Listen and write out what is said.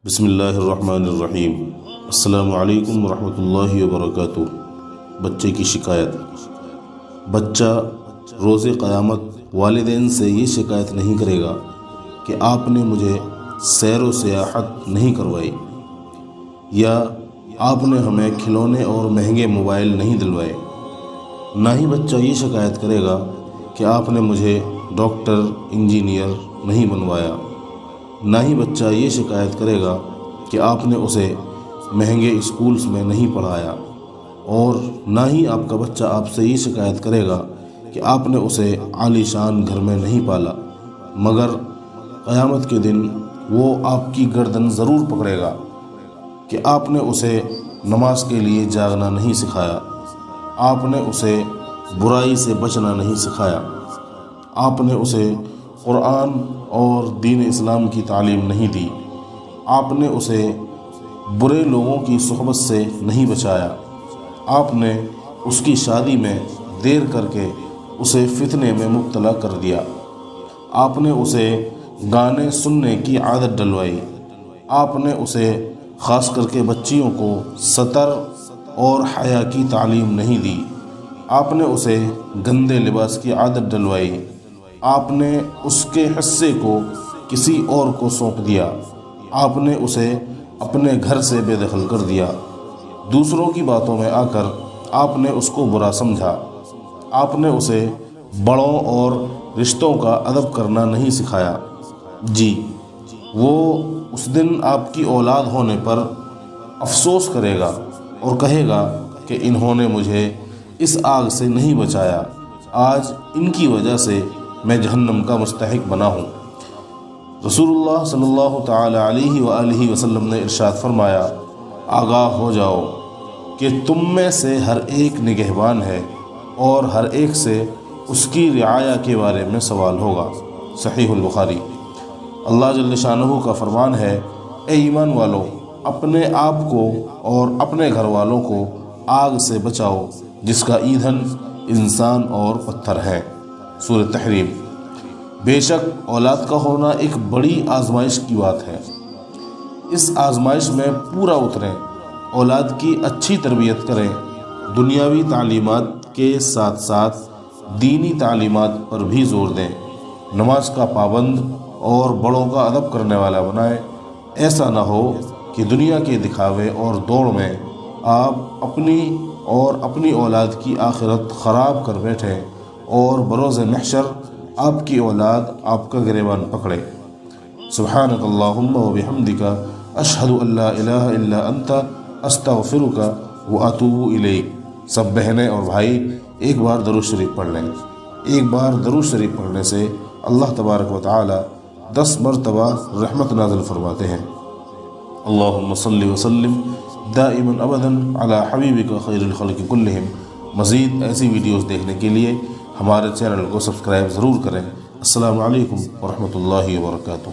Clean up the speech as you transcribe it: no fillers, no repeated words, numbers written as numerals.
بسم اللہ الرحمن الرحیم۔ السلام علیکم ورحمۃ اللہ وبرکاتہ۔ بچے کی شکایت۔ بچہ روز قیامت والدین سے یہ شکایت نہیں کرے گا کہ آپ نے مجھے سیر و سیاحت نہیں کروائی، یا آپ نے ہمیں کھلونے اور مہنگے موبائل نہیں دلوائے۔ نہ ہی بچہ یہ شکایت کرے گا کہ آپ نے مجھے ڈاکٹر انجینئر نہیں بنوایا۔ نہ ہی بچہ یہ شکایت کرے گا کہ آپ نے اسے مہنگے اسکولز میں نہیں پڑھایا، اور نہ ہی آپ کا بچہ آپ سے یہ شکایت کرے گا کہ آپ نے اسے عالی شان گھر میں نہیں پالا، مگر قیامت کے دن وہ آپ کی گردن ضرور پکڑے گا کہ آپ نے اسے نماز کے لیے جاگنا نہیں سکھایا، آپ نے اسے برائی سے بچنا نہیں سکھایا، آپ نے اسے قرآن اور دین اسلام کی تعلیم نہیں دی، آپ نے اسے برے لوگوں کی صحبت سے نہیں بچایا، آپ نے اس کی شادی میں دیر کر کے اسے فتنے میں مبتلا کر دیا، آپ نے اسے گانے سننے کی عادت ڈلوائی، آپ نے اسے خاص کر کے بچیوں کو ستر اور حیا کی تعلیم نہیں دی، آپ نے اسے گندے لباس کی عادت ڈلوائی، آپ نے اس کے حصے کو کسی اور کو سونپ دیا، آپ نے اسے اپنے گھر سے بے دخل کر دیا، دوسروں کی باتوں میں آ کر آپ نے اس کو برا سمجھا، آپ نے اسے بڑوں اور رشتوں کا ادب کرنا نہیں سکھایا۔ جی، وہ اس دن آپ کی اولاد ہونے پر افسوس کرے گا اور کہے گا کہ انہوں نے مجھے اس آگ سے نہیں بچایا، آج ان کی وجہ سے میں جہنم کا مستحق بنا ہوں۔ رسول اللہ صلی اللہ تعالی علیہ وآلہ وسلم نے ارشاد فرمایا، آگاہ ہو جاؤ کہ تم میں سے ہر ایک نگہبان ہے اور ہر ایک سے اس کی رعایا کے بارے میں سوال ہوگا۔ صحیح البخاری۔ اللہ جل شانہ کا فرمان ہے، اے ایمان والو، اپنے آپ کو اور اپنے گھر والوں کو آگ سے بچاؤ جس کا ایندھن انسان اور پتھر ہے۔ سورۃ تحریم۔ بے شک اولاد کا ہونا ایک بڑی آزمائش کی بات ہے، اس آزمائش میں پورا اتریں، اولاد کی اچھی تربیت کریں، دنیاوی تعلیمات کے ساتھ ساتھ دینی تعلیمات پر بھی زور دیں، نماز کا پابند اور بڑوں کا ادب کرنے والا بنائیں۔ ایسا نہ ہو کہ دنیا کے دکھاوے اور دوڑ میں آپ اپنی اور اپنی اولاد کی آخرت خراب کر بیٹھیں اور بروز محشر آپ کی اولاد آپ کا گریبان پکڑے۔ سبحانک اللہم و بحمدک، اشہد ان لا الہ الا انت، استغفرک و اتوب الیک۔ سب بہنیں اور بھائی ایک بار درود شریف پڑھ لیں۔ ایک بار درود شریف پڑھنے سے اللہ تبارک و تعالی 10 مرتبہ رحمت نازل فرماتے ہیں۔ اللہم صلی وسلم دائما ابدا علی حبیبک خیر الخلق کلہم۔ مزید ایسی ویڈیوز دیکھنے کے لیے ہمارے چینل کو سبسکرائب ضرور کریں۔ السلام علیکم ورحمۃ اللہ وبرکاتہ۔